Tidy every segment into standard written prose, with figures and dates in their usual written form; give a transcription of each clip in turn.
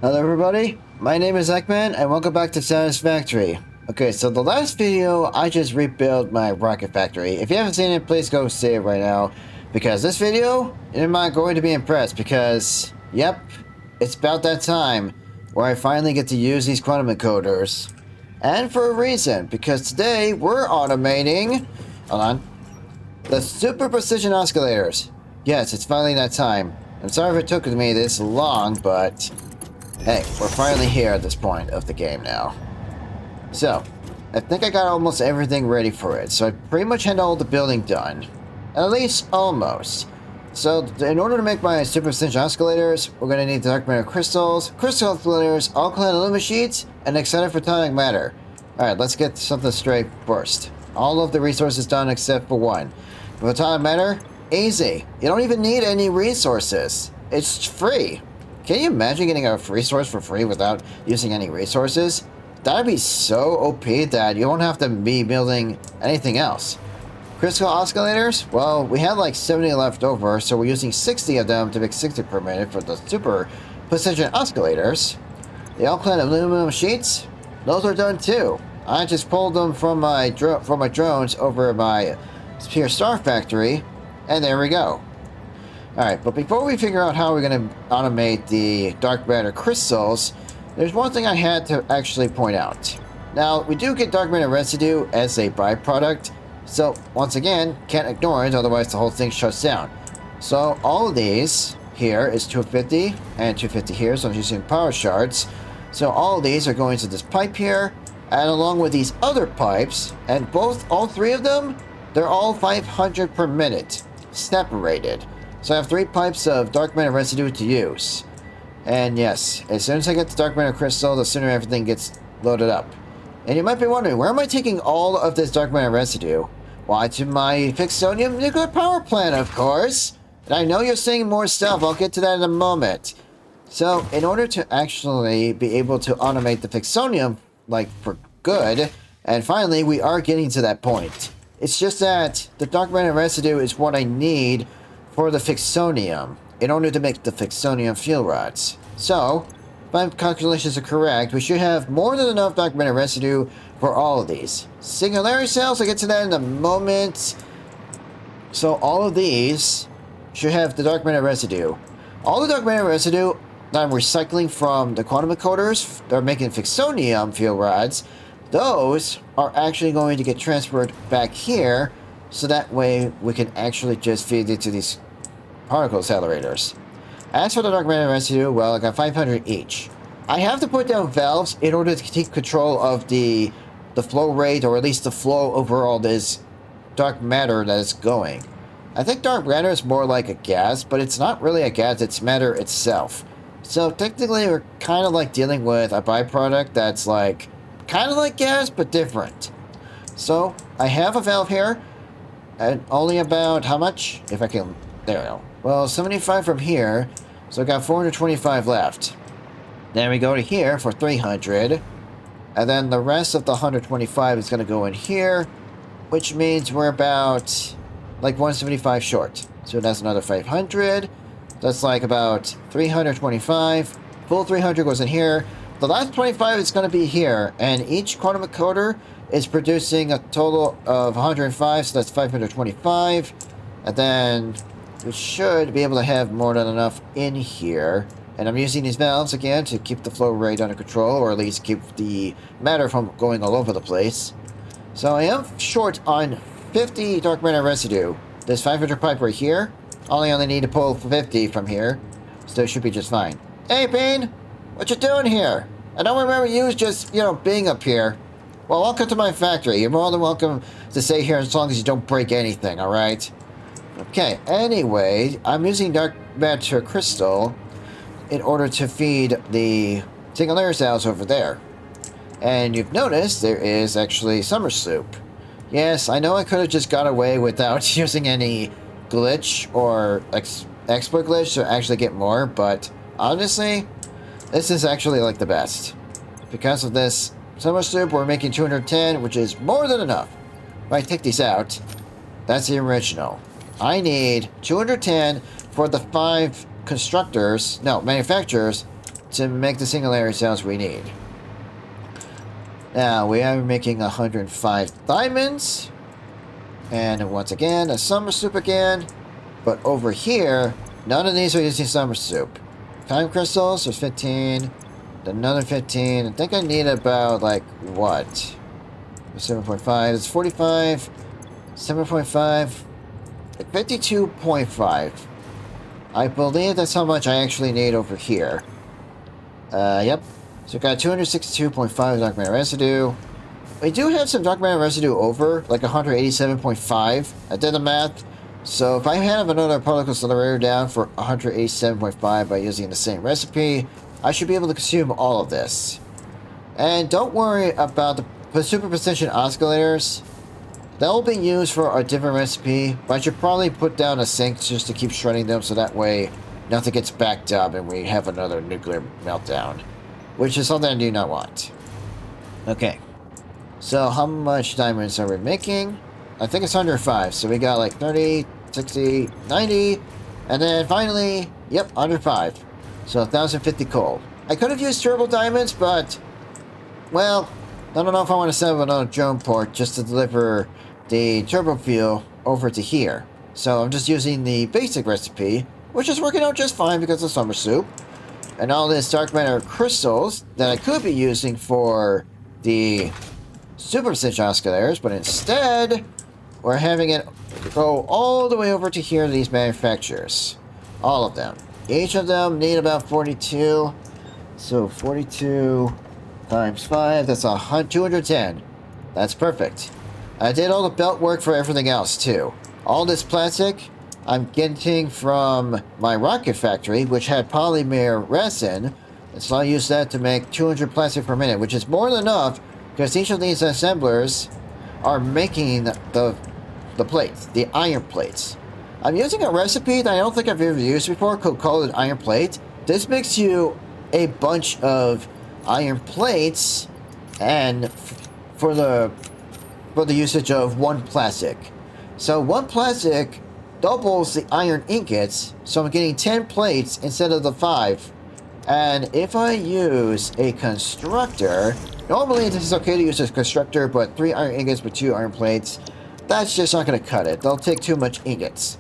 Hello everybody, my name is Ekman and welcome back to Satisfactory. Okay, so the last video I just rebuilt my rocket factory. If you haven't seen it, please go see it right now. Because this video, you're not going to be impressed because, yep, it's about that time where I finally get to use these quantum encoders. And for a reason, because today we're automating, hold on, the Superposition Oscillators. Yes, it's finally that time. I'm sorry if it took me this long, but hey, we're finally here at this point of the game now. So, I think I got almost everything ready for it. So I pretty much had all the building done. At least, almost. So, in order to make my superposition oscillators, we're going to need dark matter crystals, crystal oscillators, alkaline aluminum sheets, and excited photonic matter. Alright, let's get something straight first. All of the resources done except for one. Photonic matter, easy. You don't even need any resources. It's free. Can you imagine getting a resource for free without using any resources? That'd be so OP that you won't have to be building anything else. Crystal oscillators? Well, we had like 70 left over, so we're using 60 of them to make 60 per minute for the superposition oscillators. The alkaline aluminum sheets? Those are done too. I just pulled them from my drones over my Pure Star Factory, and there we go. Alright, but before we figure out how we're going to automate the dark matter crystals, there's one thing I had to actually point out. Now, we do get dark matter residue as a byproduct, so once again, can't ignore it, otherwise the whole thing shuts down. So all of these here is 250 and 250 here, so I'm using power shards. So all of these are going to this pipe here, and along with these other pipes, and all three of them, they're all 500 per minute, separated. So I have 3 pipes of dark matter residue to use. And yes, as soon as I get the dark matter crystal, the sooner everything gets loaded up. And you might be wondering, where am I taking all of this dark matter residue? Why, to my Fixonium nuclear power plant, of course. And I know you're seeing more stuff, I'll get to that in a moment. So, in order to actually be able to automate the Fixonium, like, for good, and finally, we are getting to that point. It's just that the dark matter residue is what I need for the Fixonium in order to make the Fixonium fuel rods. So, if my calculations are correct, we should have more than enough dark matter residue for all of these. Singularity cells, I'll get to that in a moment. So all of these should have the dark matter residue. All the dark matter residue that I'm recycling from the quantum encoders that are making Fixonium fuel rods, those are actually going to get transferred back here, so that way we can actually just feed it to these particle accelerators. As for the dark matter residue, well, I got 500 each. I have to put down valves in order to keep control of the flow rate, or at least the flow over all this dark matter that is going. I think dark matter is more like a gas, but it's not really a gas, it's matter itself. So technically we're kind of like dealing with a byproduct that's like, kind of like gas, but different. So I have a valve here, and only about, how much? If I can, there we go. Well, 75 from here, so I got 425 left. Then we go to here for 300, and then the rest of the 125 is going to go in here, which means we're about, like, 175 short. So that's another 500, that's like about 325, full 300 goes in here. The last 25 is going to be here, and each quantum encoder is producing a total of 105, so that's 525. And then we should be able to have more than enough in here. And I'm using these valves again to keep the flow rate under control, or at least keep the matter from going all over the place. So I am short on 50 dark matter residue. This 500 pipe right here, I only need to pull 50 from here, so it should be just fine. Hey, Bean! What you doing here? I don't remember you just, being up here. Well, welcome to my factory. You're more than welcome to stay here as long as you don't break anything, alright? Okay, anyway, I'm using dark matter crystal in order to feed the singularity cells over there. And you've noticed there is actually summer sloop. Yes, I know I could have just got away without using any glitch or exploit glitch to actually get more, but honestly, this is actually like the best. Because of this summer sloop, we're making 210, which is more than enough. If I take these out, that's the original. I need 210 for the 5 manufacturers to make the singularity cells we need. Now, we are making 105 diamonds. And once again, a summer soup again. But over here, none of these are using summer soup. Time crystals, there's 15. Another 15. I think I need about, like, what? 7.5. It's 45. 7.5. Like 52.5. I believe that's how much I actually need over here. Yep. So we got 262.5 dark matter residue. We do have some dark matter residue over, like 187.5. I did the math. So if I have another particle accelerator down for 187.5 by using the same recipe, I should be able to consume all of this. And don't worry about the superposition oscillators. They'll be used for a different recipe, but I should probably put down a sink just to keep shredding them so that way nothing gets backed up and we have another nuclear meltdown. Which is something I do not want. Okay. So how much diamonds are we making? I think it's 105. So we got like 30, 60, 90. And then finally, yep, 105. So 1,050 coal. I could have used turbo diamonds, but, well, I don't know if I want to set up another drone port just to deliver the turbo fuel over to here. So I'm just using the basic recipe, which is working out just fine because of summer soup. And all this dark matter crystals that I could be using for the superposition oscillators, but instead, we're having it go all the way over to here to these manufacturers. All of them. Each of them need about 42. So 42 times 5, that's 210. That's perfect. I did all the belt work for everything else too. All this plastic I'm getting from my rocket factory, which had polymer resin. And so I use that to make 200 plastic per minute, which is more than enough because each of these assemblers are making the plates, the iron plates. I'm using a recipe that I don't think I've ever used before called an iron plate. This makes you a bunch of iron plates and for the usage of one plastic. So one plastic doubles the iron ingots, so I'm getting 10 plates instead of the 5. And if I use a constructor, normally this is okay to use a constructor, but 3 iron ingots with 2 iron plates, that's just not going to cut it. They'll take too much ingots.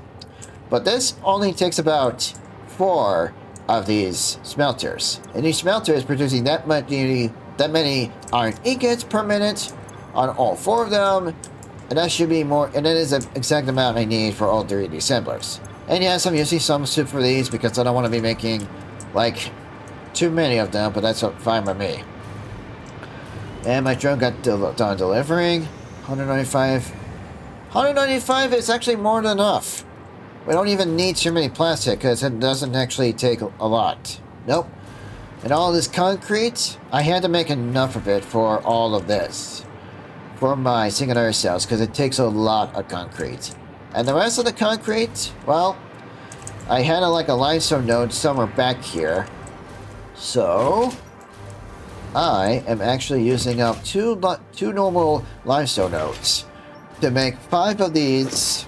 But this only takes about 4 of these smelters. And each smelter is producing that many iron ingots per minute on all 4 of them. And that should be more, and that is the exact amount I need for all 3 assemblers. And yes, I'm using some soup for these because I don't want to be making, like, too many of them, but that's fine by me. And my drone got done delivering. 195. 195 is actually more than enough. We don't even need too many plastic because it doesn't actually take a lot. Nope. And all this concrete, I had to make enough of it for all of this. For my singularity cells, because it takes a lot of concrete. And the rest of the concrete, well, I had a limestone node somewhere back here. So I am actually using up two normal limestone nodes to make 5 of these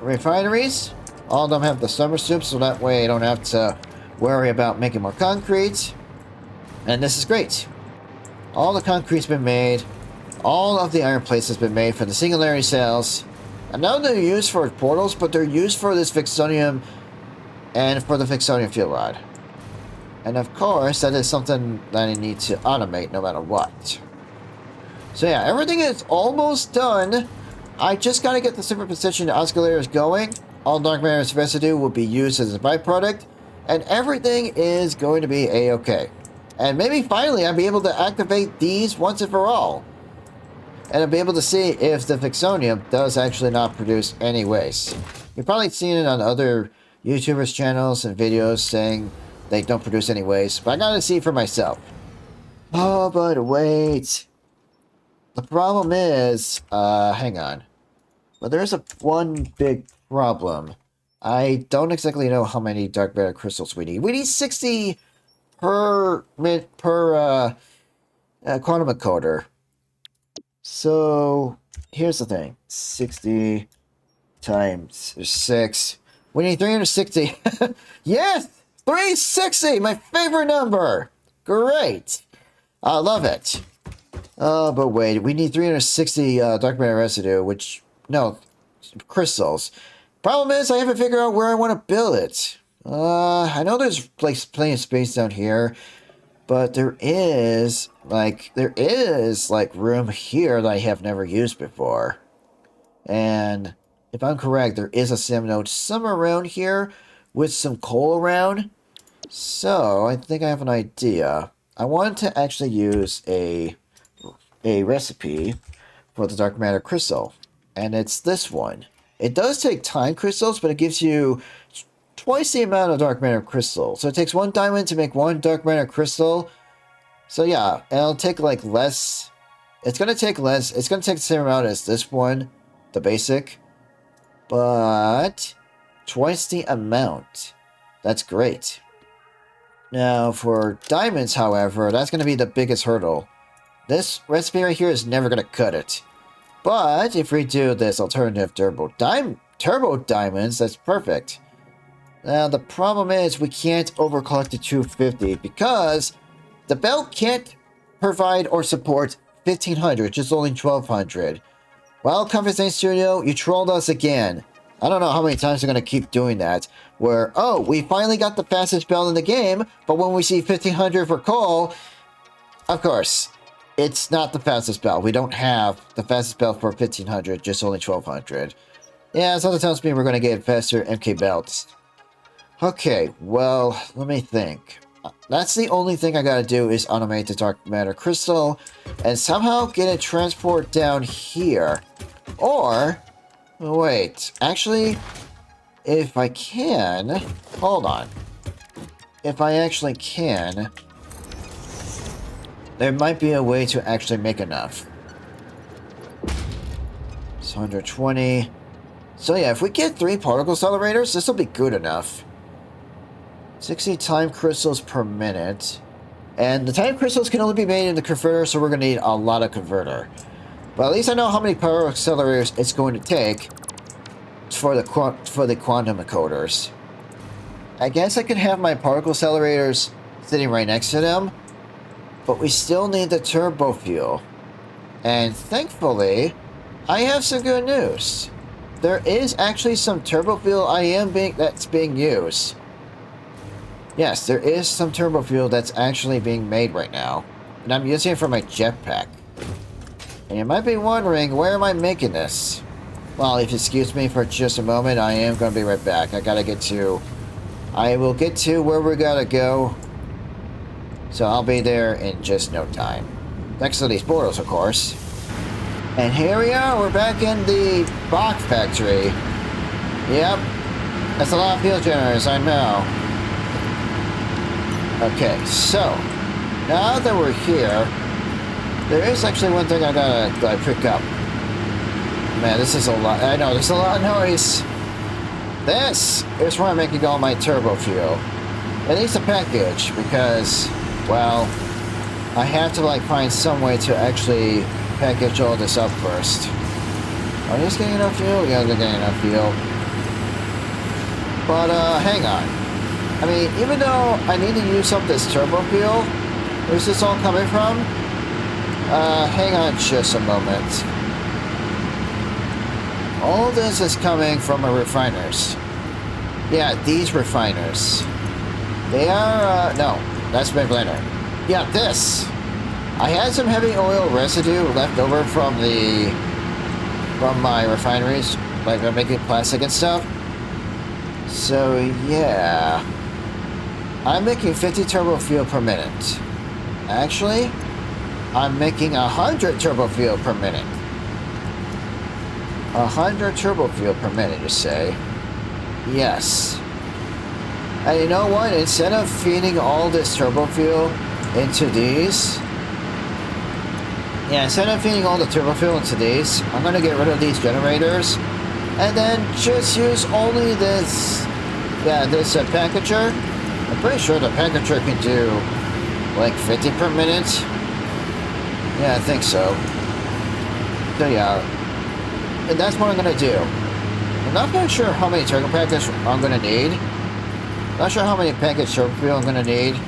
refineries. All of them have the summer soup, so that way I don't have to worry about making more concrete. And this is great. All the concrete's been made. All of the iron plates has been made for the singularity cells. And now they're used for portals, but they're used for this Vixonium and for the Vixonium fuel rod. And of course, that is something that I need to automate no matter what. So yeah, everything is almost done. I just gotta get the superposition oscillators going. All dark matter residue will be used as a byproduct. And everything is going to be a-okay. And maybe finally I'll be able to activate these once and for all. And I'll be able to see if the Vixonium does actually not produce any waste. You've probably seen it on other YouTubers' channels and videos saying they don't produce any waste. But I gotta see for myself. Oh, but wait. The problem is, hang on. Well, there's one big problem. I don't exactly know how many dark matter crystals we need. We need 60 per quantum encoder. So here's the thing: 60 times 6. We need 360. Yes, 360, my favorite number. Great. I love it. But wait, we need 360 dark matter residue, which, no, crystals. Problem is, I haven't figured out where I want to build it. I know there's like plenty of space down here, but there is like room here that I have never used before. And if I'm correct, there is a sim node somewhere around here with some coal around. So I think I have an idea. I want to actually use a recipe for the dark matter crystal, and it's this one. It does take time crystals, but it gives you twice the amount of dark matter crystal. So it takes 1 diamond to make 1 dark matter crystal. So yeah, and it'll take like less. It's gonna take less. It's gonna take the same amount as this one, the basic, but twice the amount. That's great. Now for diamonds, however, that's gonna be the biggest hurdle. This recipe right here is never going to cut it. But if we do this alternative turbo diamonds, that's perfect. Now the problem is we can't overclock to 250 because the belt can't provide or support 1500, just only 1200. Well, Conversation Studio, you trolled us again. I don't know how many times they're going to keep doing that. Where, oh, we finally got the fastest belt in the game, but when we see 1500 for coal, of course, it's not the fastest belt. We don't have the fastest belt for 1500, just only 1200. Yeah, so that tells me we're going to get faster MK belts. Okay, well, let me think. That's the only thing I gotta do is automate the dark matter crystal and somehow get it transport down here. Or, wait, actually, if I can, hold on. If I actually can, there might be a way to actually make enough. It's 120. So yeah, if we get 3 particle accelerators, this will be good enough. 60 time crystals per minute. And the time crystals can only be made in the converter, so we're going to need a lot of converter. But at least I know how many particle accelerators it's going to take for the quantum encoders. I guess I could have my particle accelerators sitting right next to them, but we still need the turbo fuel. And thankfully, I have some good news. There is actually some turbo fuel that's being used. Yes, there is some turbo fuel that's actually being made right now. And I'm using it for my jetpack. And you might be wondering, where am I making this? Well, if you excuse me for just a moment, I am going to be right back. I will get to where we gotta go. So I'll be there in just no time. Next to these portals, of course. And here we are, we're back in the box factory. Yep, that's a lot of fuel generators, I know. Okay, so, now that we're here, there is actually one thing I gotta pick up. Man, this is a lot, I know, there's a lot of noise. This is where I'm making all my turbo fuel. It needs a package, because, well, I have to, like, find some way to actually package all this up first. Are these getting enough fuel? Yeah, they're getting enough fuel. But, hang on. I mean, even though I need to use up this turbo fuel, where's this all coming from? Hang on just a moment. All this is coming from our refiners. Yeah, these refiners. They are, no, that's my blender. Yeah, this. I had some heavy oil residue left over from my refineries, like I'm making plastic and stuff. So, yeah. I'm making 50 turbo fuel per minute. Actually, I'm making 100 turbo fuel per minute. 100 turbo fuel per minute, you say? Yes. And you know what? Instead of feeding all this turbo fuel into these... Yeah, instead of feeding all the turbo fuel into these, I'm going to get rid of these generators. And then just use only this... Yeah, this packager. I'm pretty sure the packager can do like 50 per minute. Yeah, I think so. So yeah, and that's what I'm gonna do. I'm not quite sure how many turbo packets I'm gonna need, Not sure how many package turbo fuel I'm gonna need,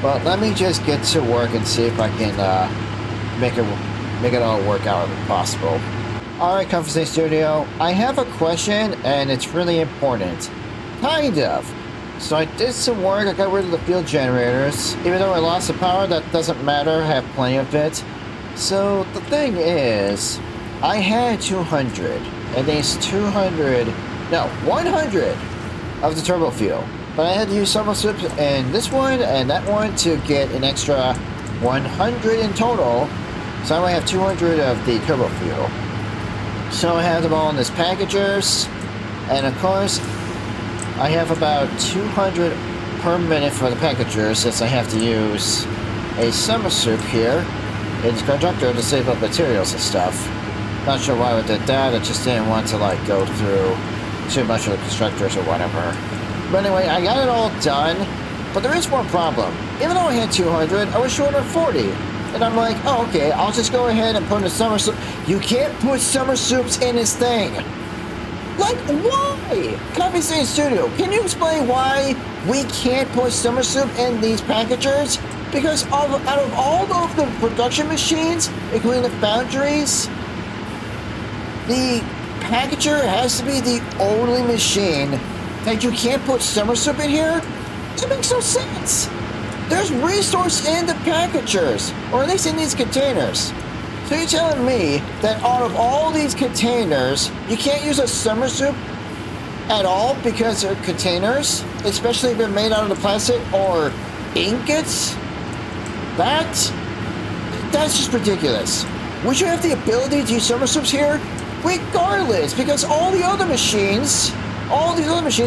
but let me just get to work and see if I can make it all work out if possible. Alright, Conferencing Studio, I have a question and it's really important. Kind of. So I did some work, I got rid of the fuel generators. Even though I lost the power, that doesn't matter, I have plenty of it. So the thing is, I had 200, and these 100 of the turbo fuel. But I had to use several soups in this one and that one to get an extra 100 in total. So I only have 200 of the turbo fuel. So I have them all in this packagers. And of course, I have about 200 per minute for the packagers since I have to use a summer soup here in the conductor to save up materials and stuff. Not sure why I did that, I just didn't want to like go through too much of the constructors or whatever. But anyway, I got it all done, but there is one problem. Even though I had 200, I was short of 40. And I'm like, oh, okay, I'll just go ahead and put in a summer soup. You can't put summer soups in this thing. Like, why? Conferencing Studio, can you explain why we can't put summer soup in these packagers? Because out of all of the production machines, including the foundries, the packager has to be the only machine that you can't put summer soup in here? It makes no sense. There's resource in the packagers, or at least in these containers. So you're telling me that out of all these containers, you can't use a summer soup at all because they're containers, especially if they're made out of the plastic or ingots? That's just ridiculous. We should have the ability to use summer soups here regardless, because all these other machines,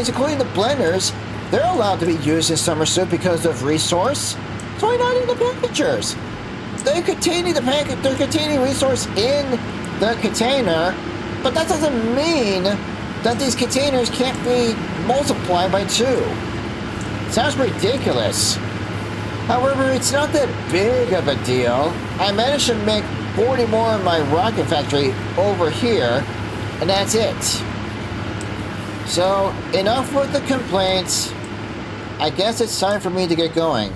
including the blenders, they're allowed to be used in summer soup because of resource. So why not in the packagers? They're containing resource in the container, but that doesn't mean that these containers can't be multiplied by 2. Sounds ridiculous. However, it's not that big of a deal. I managed to make 40 more in my rocket factory over here, and that's it. So, enough with the complaints. I guess it's time for me to get going.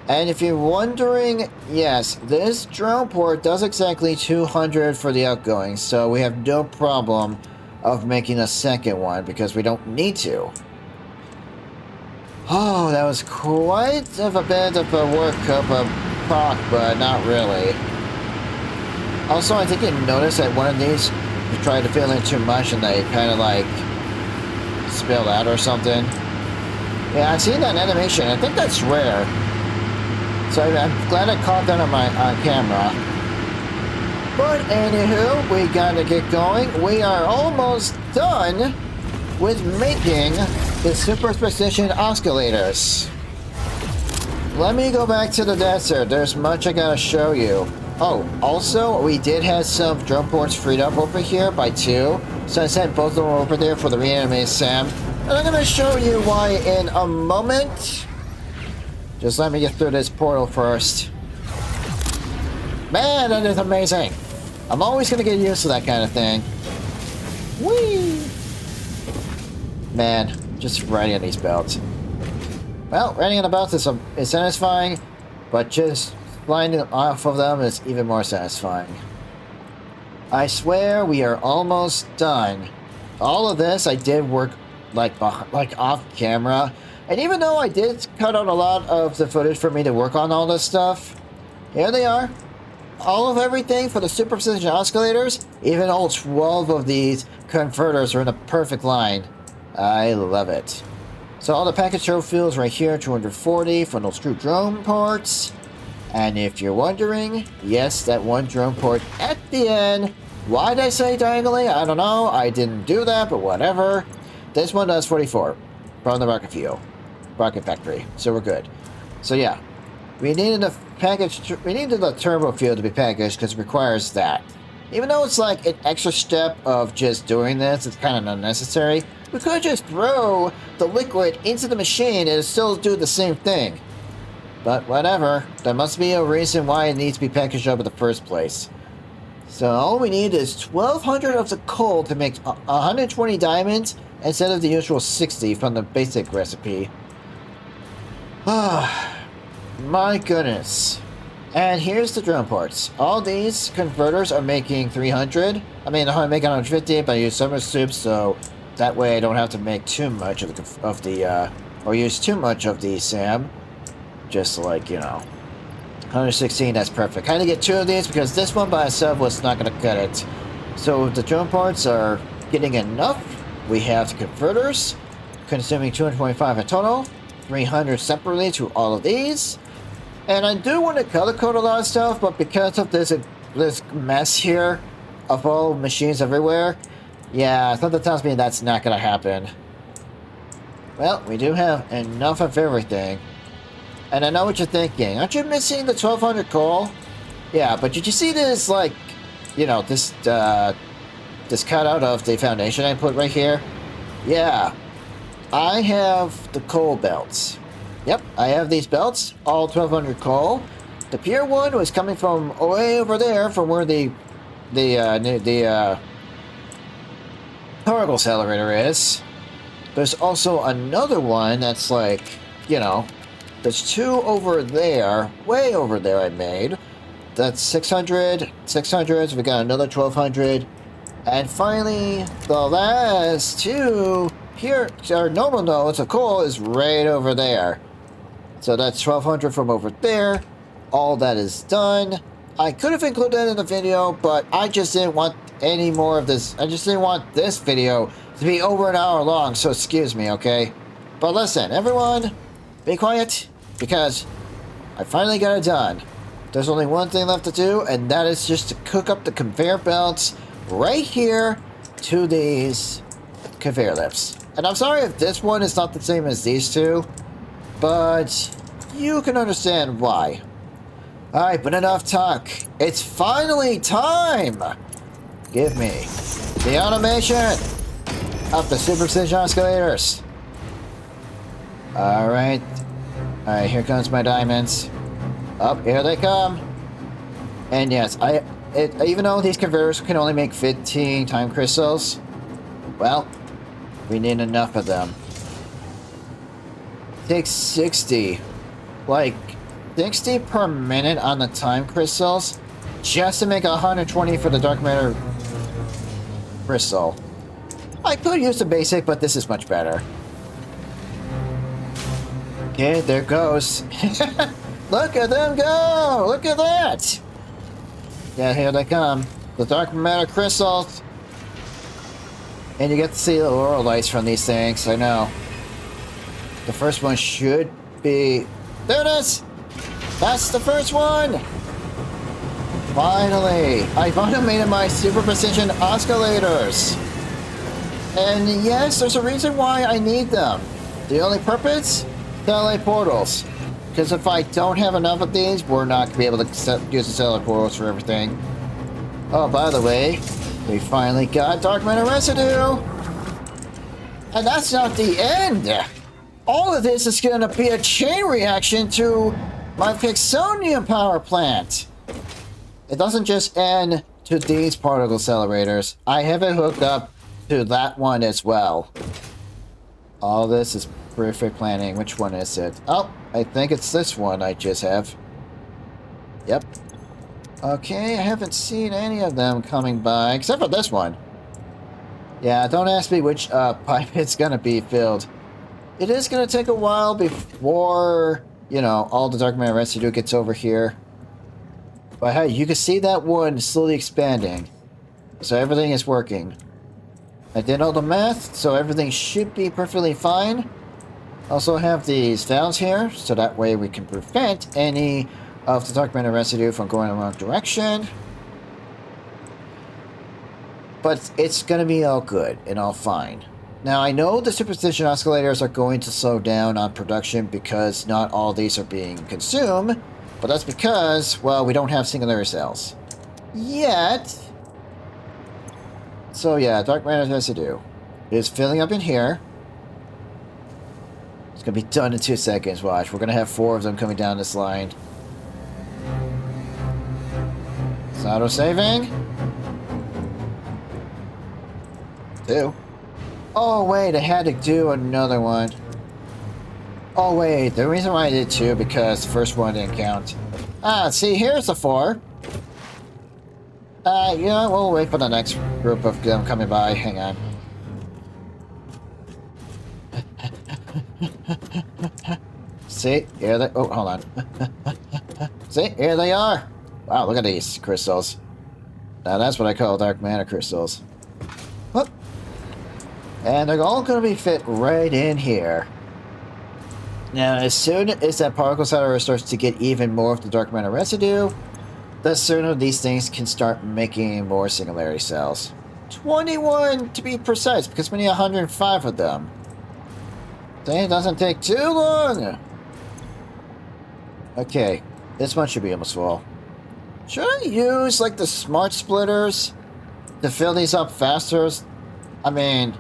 And if you're wondering, yes, this drone port does exactly 200 for the outgoing, so we have no problem of making a second one because we don't need to. Oh, that was quite a bit of a workup of proc, but not really. Also, I think you noticed that one of these, you tried to fill in too much and they kind of like spilled out or something. Yeah, I've seen that animation. I think that's rare. So I'm glad I caught that on my camera. But anywho, we gotta get going. We are almost done with making the Superposition Oscillators. Let me go back to the desert. There's much I gotta show you. Oh, also, we did have some drone ports freed up over here by 2. So I sent both of them over there for the reanimated Sam. And I'm gonna show you why in a moment. Just let me get through this portal first. Man, that is amazing. I'm always gonna get used to that kind of thing. Whee! Man, just riding on these belts. Well, riding on the belts is satisfying, but just flying off of them is even more satisfying. I swear we are almost done. All of this I did work like off camera, and even though I did cut out a lot of the footage for me to work on all this stuff, here they are. All of everything for the Superposition Oscillators, even all 12 of these converters are in a perfect line. I love it. So all the package turbo fuels right here, 240 from those two drone ports. And if you're wondering, yes, that one drone port at the end. Why did I say diagonally? I don't know. I didn't do that, but whatever. This one does 44 from the rocket factory. So we're good. So yeah, we needed the turbo fuel to be packaged because it requires that. Even though it's like an extra step of just doing this, it's kind of unnecessary. We could just throw the liquid into the machine and it'll still do the same thing. But whatever, there must be a reason why it needs to be packaged up in the first place. So all we need is 1,200 of the coal to make 120 diamonds instead of the usual 60 from the basic recipe. Ah, my goodness. And here's the drone parts. All these converters are making 300. I mean, I'm making 150, but I use summer soup, so that way I don't have to make too much or use too much of the SAM. Just like, you know, 116, that's perfect. Kind of get two of these because this one by itself was not going to cut it. So the drone parts are getting enough. We have the converters, consuming 225 in total, 300 separately to all of these. And I do want to color code a lot of stuff, but because of this mess here of all machines everywhere, yeah, something tells me that's not going to happen. Well, we do have enough of everything. And I know what you're thinking. Aren't you missing the 1200 coal? Yeah, but did you see this, like, you know, this cutout of the foundation I put right here? Yeah, I have the coal belts. Yep, I have these belts, all 1200 coal. The pure one was coming from way over there, from where the particle accelerator is. There's also another one that's like, you know, there's two over there, way over there I made. That's 600, 600, so we got another 1200. And finally, the last two here, our normal nodes of coal is right over there. So that's 1200 from over there. All that is done. I could have included that in the video, but I just didn't want any more of this. I just didn't want this video to be over an hour long, so excuse me, okay? But listen, everyone, be quiet, because I finally got it done. There's only one thing left to do, and that is just to cook up the conveyor belts right here to these conveyor lifts. And I'm sorry if this one is not the same as these two, but you can understand why. Alright, but enough talk. It's finally time! Give me the automation of the Superposition Oscillators. Alright. Alright, here comes my diamonds. Up, here they come. And yes, even though these converters can only make 15 time crystals, well, we need enough of them. Takes 60. Like, 60 per minute on the time crystals, just to make 120 for the dark matter crystal. I could use the basic, but this is much better. Okay, there goes. Look at them go! Look at that! Yeah, here they come. The dark matter crystals. And you get to see the auroral lights from these things, I know. The first one should be... There it is! That's the first one! Finally! I've automated my superposition oscillators! And yes, there's a reason why I need them. The only purpose? Satellite portals. Because if I don't have enough of these, we're not going to be able to use the satellite portals for everything. Oh, by the way, we finally got dark matter residue! And that's not the end! All of this is going to be a chain reaction to my Pixonium power plant. It doesn't just end to these particle accelerators. I have it hooked up to that one as well. All this is perfect planning. Which one is it? Oh, I think it's this one I just have. Yep. Okay, I haven't seen any of them coming by, except for this one. Yeah, don't ask me which pipe it's going to be filled. It is going to take a while before, you know, all the dark matter residue gets over here. But hey, you can see that one slowly expanding. So everything is working. I did all the math, so everything should be perfectly fine. Also have these valves here, so that way we can prevent any of the dark matter residue from going in the wrong direction. But it's going to be all good and all fine. Now, I know the superposition oscillators are going to slow down on production because not all these are being consumed, but that's because, well, we don't have singularity cells yet. So yeah, dark matter residue is filling up in here. It's going to be done in 2 seconds, watch. We're going to have 4 of them coming down this line. It's auto-saving. 2. Oh, wait, I had to do another one. Oh wait, the reason why I did 2 because the first one didn't count. Ah, see, here's the 4. You know, we'll wait for the next group of them coming by. Hang on. See, here they... Oh, hold on. See, here they are. Wow, look at these crystals. Now that's what I call dark matter crystals. Whoop. And they're all going to be fit right in here. Now, as soon as that particle accelerator starts to get even more of the dark matter residue, the sooner these things can start making more singularity cells. 21 to be precise, because we need 105 of them. See, it doesn't take too long. Okay, this one should be almost full. Should I use, like, the smart splitters to fill these up faster? I mean,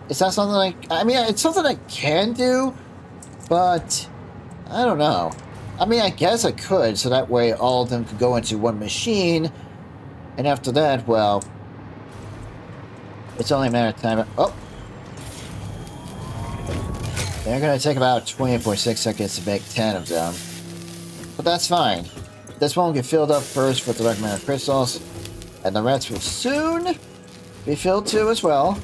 is that something like... I mean, it's something I can do, but I don't know. I mean, I guess I could, so that way all of them could go into one machine, and after that, well, it's only a matter of time. Oh! They're going to take about 20.6 seconds to make 10 of them. But that's fine. This one will get filled up first with the dark matter crystals, and the rest will soon be filled too as well.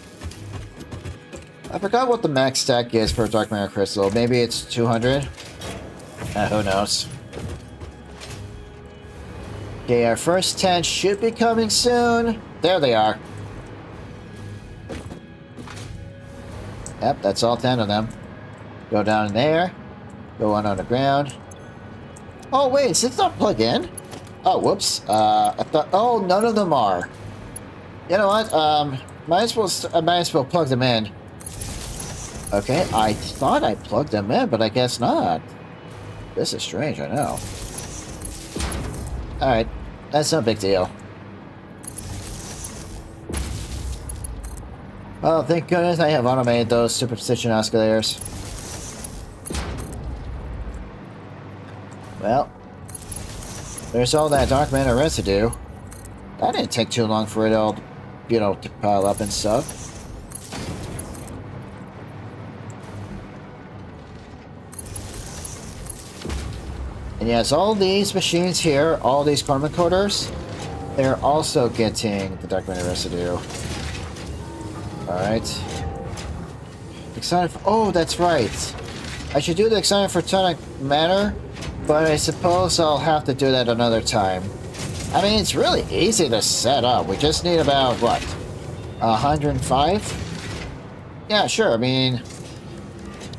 I forgot what the max stack is for a dark matter crystal. Maybe it's 200? Who knows? Okay, our first 10 should be coming soon. There they are. Yep, that's all 10 of them. Go down in there. Go on the ground. Oh, wait, is it not plugged in? Oh, whoops. I thought... Oh, none of them are. You know what? Might as well plug them in. Okay, I thought I plugged them in, but I guess not. This is strange, I know. Alright, that's no big deal. Oh, thank goodness I have automated those superposition oscillators. Well, there's all that dark matter residue. That didn't take too long for it all, you know, to pile up and stuff. And yes, all these machines here, all these quantum encoders, they're also getting the dark matter residue. Alright. Excited for... Oh, that's right. I should do the excited photonic matter, but I suppose I'll have to do that another time. I mean, it's really easy to set up. We just need about, what, 105? Yeah, sure. I mean,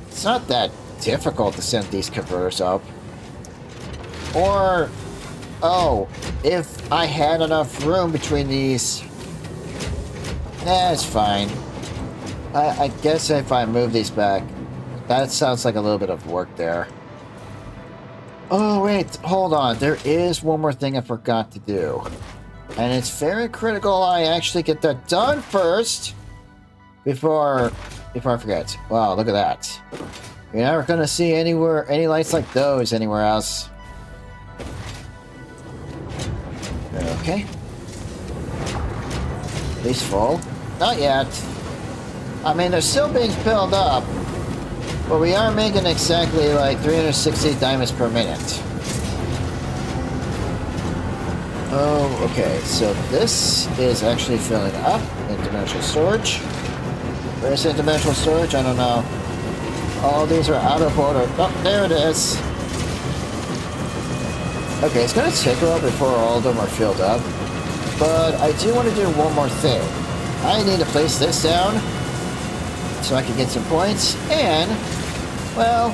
it's not that difficult to set these converters up. Or, oh, if I had enough room between these... Nah, it's fine. I guess if I move these back, that sounds like a little bit of work there. Oh, wait, hold on. There is one more thing I forgot to do. And it's very critical I actually get that done first before I forget. Wow, look at that. You're never going to see any lights like those anywhere else. Okay. These full? Not yet. I mean, they're still being filled up, but we are making exactly like 360 diamonds per minute. Oh, okay. So this is actually filling up in dimensional storage. Where's the dimensional storage? I don't know. All these are out of order. Oh, there it is. Okay, it's going to take a while before all of them are filled up, but I do want to do one more thing. I need to place this down so I can get some points, and, well,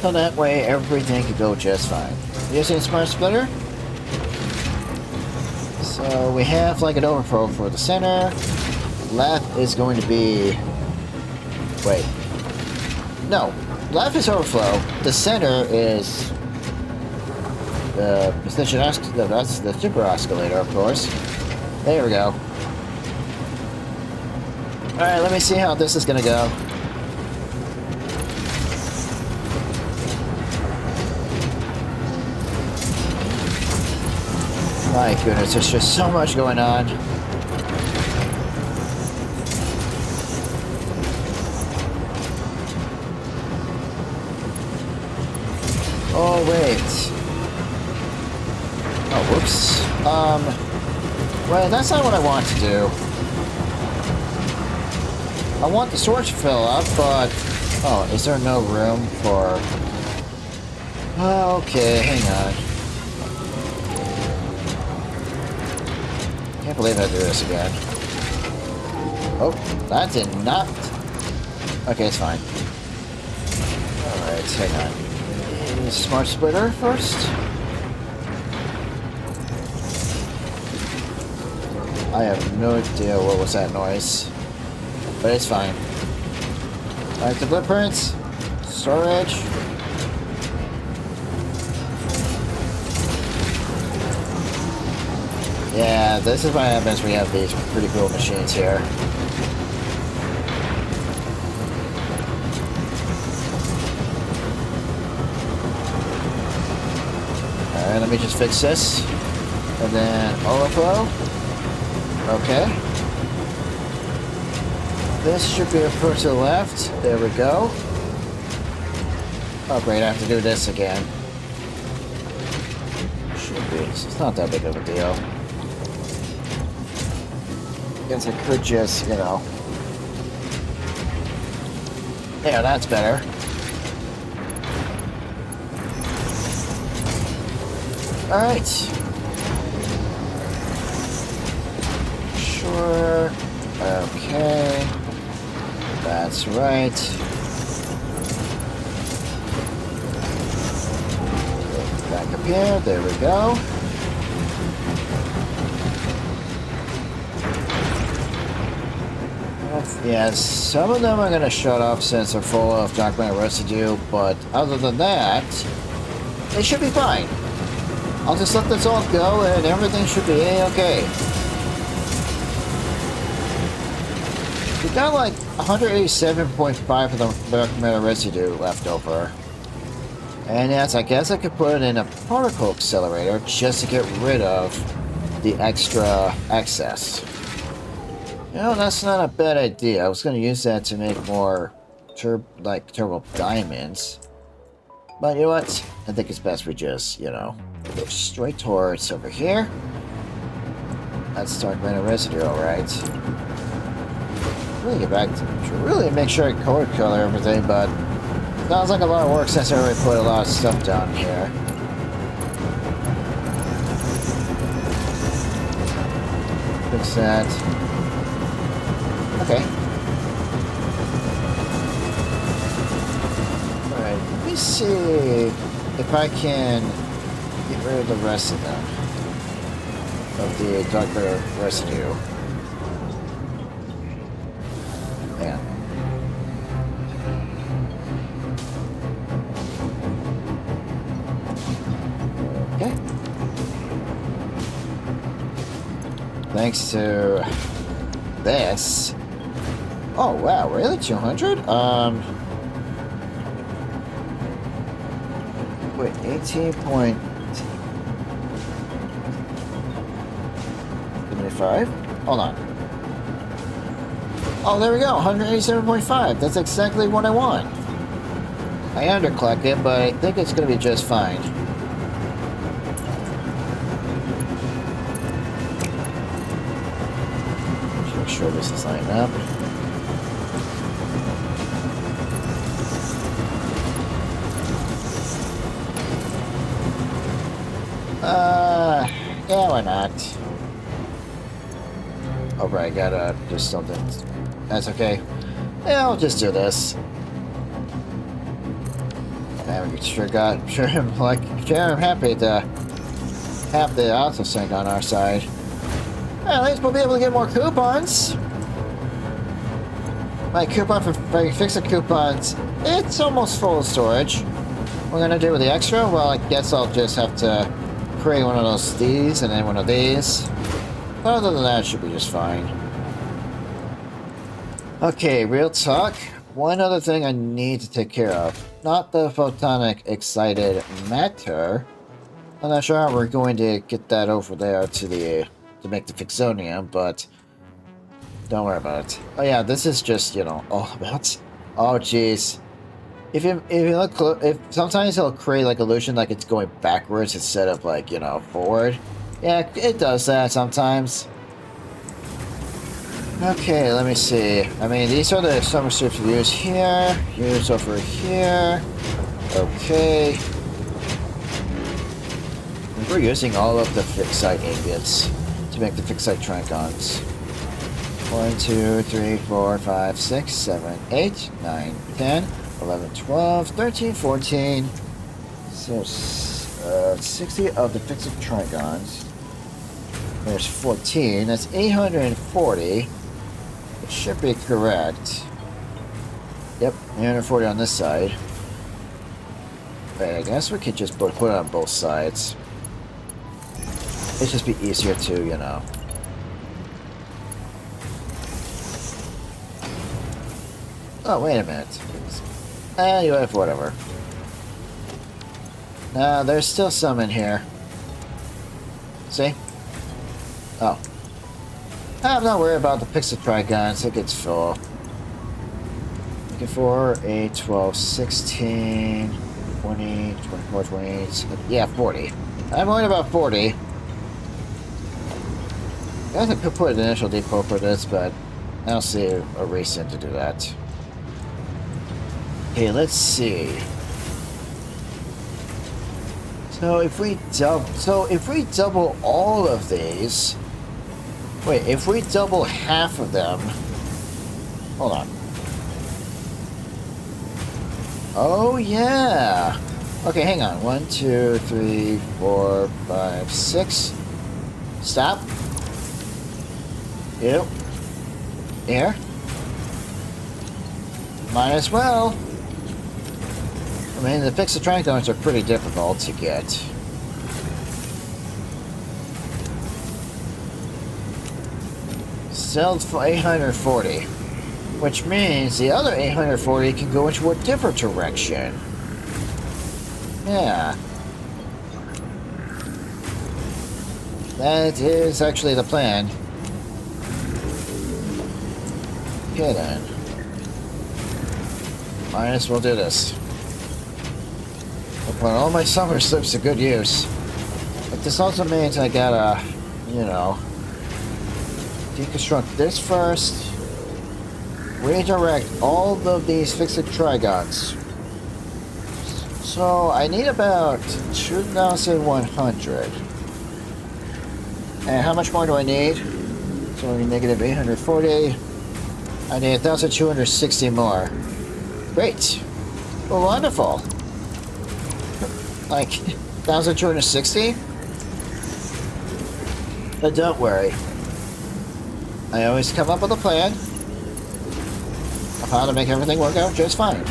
so that way everything can go just fine. Using a smart splitter. So we have like an overflow for the center. Left is going to be... Wait. No. Left is overflow. The center is... the position oscillator, that's the super oscillator, of course. There we go. Alright, let me see how this is gonna go. My goodness, there's just so much going on. Oh, wait. Oh, whoops. Well, that's not what I want to do. I want the storage to fill up, but... Oh, is there no room for... Okay, hang on. Can't believe I do this again. Oh, that did not... Okay, it's fine. Alright, hang on. Smart splitter first. I have no idea what was that noise. But it's fine. Alright, the blueprints. Storage. Yeah, this is what happens when you have these pretty cool machines here. Alright, let me just fix this. And then overflow. Okay. This should be a push to the left. There we go. Oh great, I have to do this again. Should be. It's not that big of a deal. Guess I could just, you know... Yeah, that's better. Alright. Sure. Okay. That's right. Back up here. There we go. Yes, some of them are going to shut off since they're full of dark matter residue, but other than that, they should be fine. I'll just let this all go and everything should be A-okay. We got like 187.5 of the dark matter residue left over. And yes, I guess I could put it in a particle accelerator just to get rid of the extra excess. You know, that's not a bad idea. I was going to use that to make more turbo diamonds. But you know what? I think it's best we just, you know, go straight towards over here. That's dark matter residue, alright. Really get back to really make sure I color everything, but sounds like a lot of work since I already put a lot of stuff down here. Fix that. Okay. Alright, let me see if I can get rid of the rest of them. Of the dark matter residue. Yeah. Okay. Thanks to this. Oh wow, really? 200? Wait, 18.75? Hold on. Oh, there we go, 187.5. That's exactly what I want. I underclocked it, but I think it's going to be just fine. Make sure this is lined up. Yeah, why not? Oh, right, I gotta do something. That's okay. Yeah, I'll just do this. I'm happy to have the autosync on our side. Well, at least we'll be able to get more coupons. My coupon for fixing coupons, it's almost full of storage. What we're gonna do with the extra? Well, I guess I'll just have to create one of these and then one of these. But other than that, it should be just fine. Okay, real talk. One other thing I need to take care of. Not the photonic excited matter. I'm not sure how we're going to get that over there to make the Fixonium, but don't worry about it. Oh yeah, this is just, you know, all about... Oh jeez. if you look if sometimes it'll create like illusion like it's going backwards instead of like, you know, forward. Yeah, it does that sometimes. Okay, let me see. I mean, these are the summer strips we use here. Use over here. Okay. We're using all of the fixed site ingots to make the fixed site trigons. 1, 2, 3, 4, 5, 6, 7, 8, 9, 10, 11, 12, 13, 14. So, 60 of the fixed trigons. There's 14. That's 840. It should be correct. Yep, 840 on this side. But I guess we could just put it on both sides. It'd just be easier to, you know. Oh, wait a minute. You have whatever. No, there's still some in here. See? Oh. I'm not worried about the pixel trigons. It gets full. Looking for 8, 12, 16, 20, 24, 28. Yeah, 40. I'm worried about 40. I think I could put an initial depot for this, but I don't see a reason to do that. Okay, let's see. So if we double all of these, wait, if we double half of them, hold on. Oh yeah. Okay, hang on. 1, 2, 3, 4, 5, 6. Stop. Ew. Here. Might as well. I mean, the fixed trigons are pretty difficult to get. Sells for 840. Which means the other 840 can go into a different direction. Yeah. That is actually the plan. Okay then. Might as well do this. I'll put all my summer slips to good use. But this also means I gotta, you know, deconstruct this first. Redirect all of these fixed trigons. So I need about 2,100. And how much more do I need? So I need negative 840. I need 1,260 more. Great. Well, wonderful. Like, 1,260? But don't worry. I always come up with a plan of how to make everything work out just fine.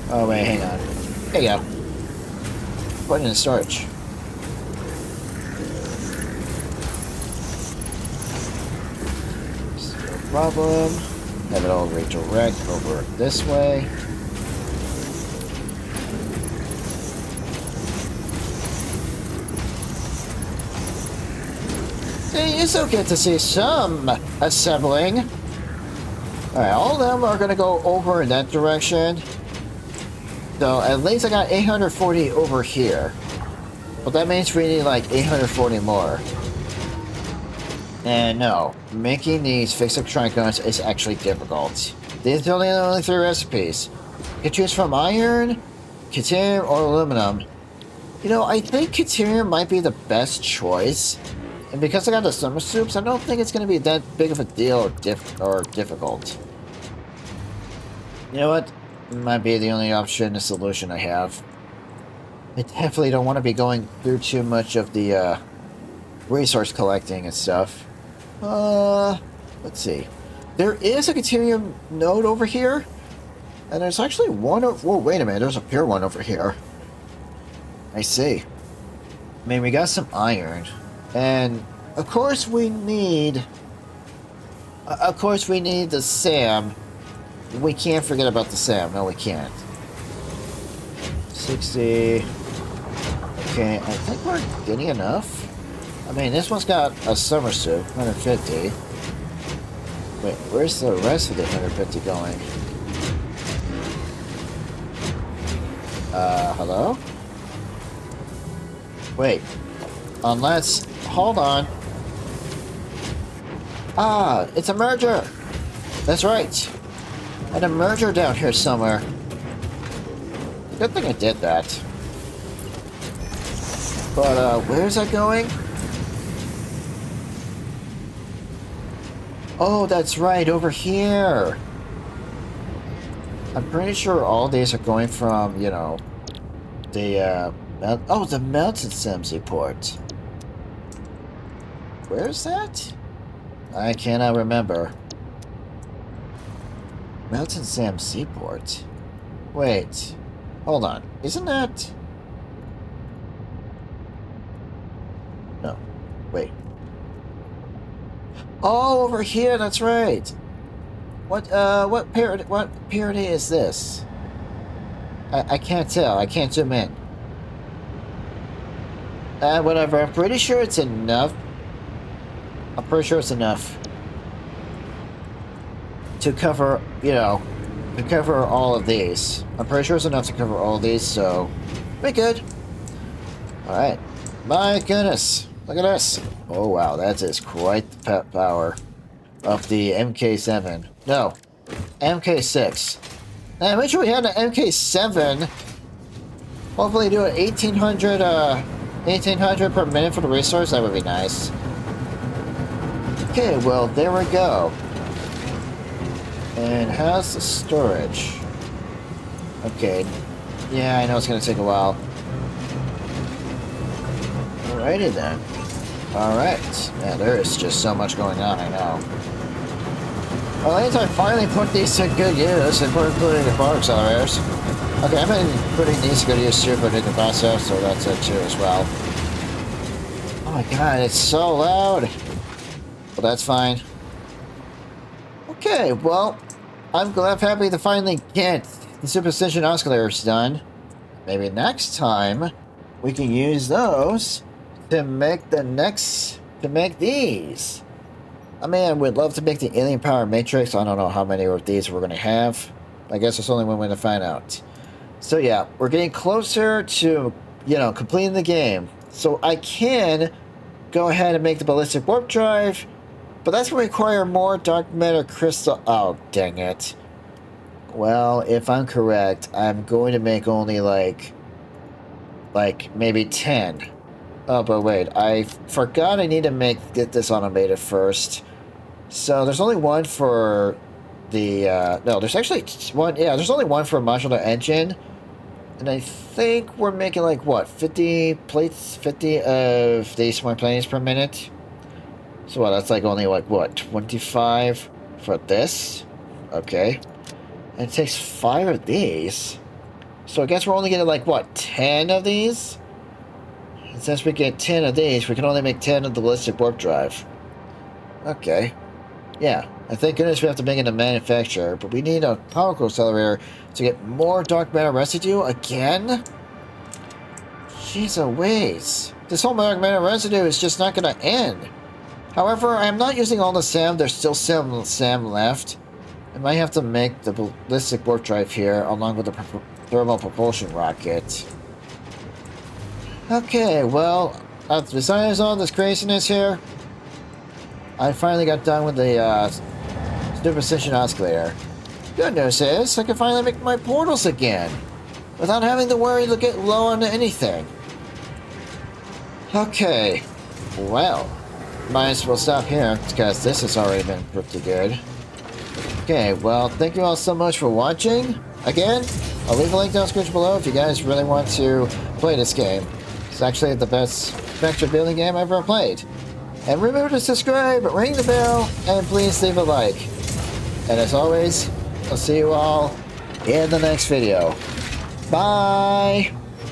Oh, wait, hang on. There you go. Put it in storage. No problem. Have it all redirect over this way. See, you still get to see some assembling. Alright, all of them are going to go over in that direction. So at least I got 840 over here. But that means we need like 840 more. And no, making these fixed trigons is actually difficult. These are the only 3 recipes. You can choose from iron, Caterium, or aluminum. You know, I think Caterium might be the best choice. And because I got the summer soups, I don't think it's going to be that big of a deal or difficult. You know what? It might be the only option, the solution I have. I definitely don't want to be going through too much of the resource collecting and stuff. Let's see. There is a Caterium node over here. And there's actually one over... Whoa, wait a minute. There's a pure one over here. I see. I mean, we got some iron. And, of course, we need... the SAM. We can't forget about the SAM. No, we can't. 60... Okay, I think we're getting enough. I mean, this one's got a summer suit, 150. Wait, where's the rest of the 150 going? Hello? Wait. Unless... Hold on. Ah, it's a merger! That's right. And a merger down here somewhere. Good thing I did that. But, where's that going? Oh, that's right, over here. I'm pretty sure all these are going from, you know, the, the Mountain Sim Seaport. Where's that? I cannot remember. Mountain Sam Seaport? Wait. Hold on. Isn't that... No. Wait. Oh, over here, that's right. What parody is this? I can't tell. I can't zoom in. Whatever. I'm pretty sure it's enough. I'm pretty sure it's enough to cover, you know, to cover all of these. I'm pretty sure it's enough to cover all of these, so we're good. Alright. My goodness. Look at this. Oh, wow. That is quite the power of the MK7. No. MK6. And I wish we had an MK7. Hopefully do it 1800 per minute for the resource. That would be nice. Okay, well, there we go. And how's the storage? Okay. Yeah, I know it's going to take a while. Alrighty then. Alright. Yeah, there is just so much going on, I know. Well, at least I finally put these to good use and including the bar accelerators. Okay, I've been putting these to good use too, but in the process, so that's it too as well. Oh my god, it's so loud! Well, that's fine. Okay, well, I'm happy to finally get the Superposition Oscillators done. Maybe next time we can use those to make these. I mean, I would love to make the Alien Power Matrix. I don't know how many of these we're going to have. I guess it's only one way to find out. So yeah, we're getting closer to, you know, completing the game. So I can go ahead and make the ballistic warp drive, but that's going to require more dark matter crystal. Oh, dang it. Well, if I'm correct, I'm going to make only like maybe 10. Oh, but wait, I forgot I need to get this automated first. So there's only one for the, no, there's actually one, yeah, there's only one for a modular engine. And I think we're making like, what, 50 plates, 50 of these smart planes per minute? So what, that's like only like, what, 25 for this? Okay. And it takes 5 of these. So I guess we're only getting like, what, 10 of these? And since we get 10 of these, we can only make 10 of the ballistic warp drive. Okay. Yeah. And thank goodness we have to make it a manufacturer, but we need a particle accelerator to get more dark matter residue again? Jeez Louise. This whole dark matter residue is just not going to end. However, I'm not using all the SAM. There's still some SAM left. I might have to make the ballistic warp drive here, along with the thermal propulsion rocket. Okay, well, besides all this craziness here, I finally got done with the Superposition Oscillator. Good news is, I can finally make my portals again, without having to worry to get low on anything. Okay, well, might as well stop here, because this has already been pretty good. Okay, well, thank you all so much for watching. Again, I'll leave a link down in the description below if you guys really want to play this game. It's actually the best vector building game I've ever played. And remember to subscribe, ring the bell, and please leave a like. And as always, I'll see you all in the next video. Bye!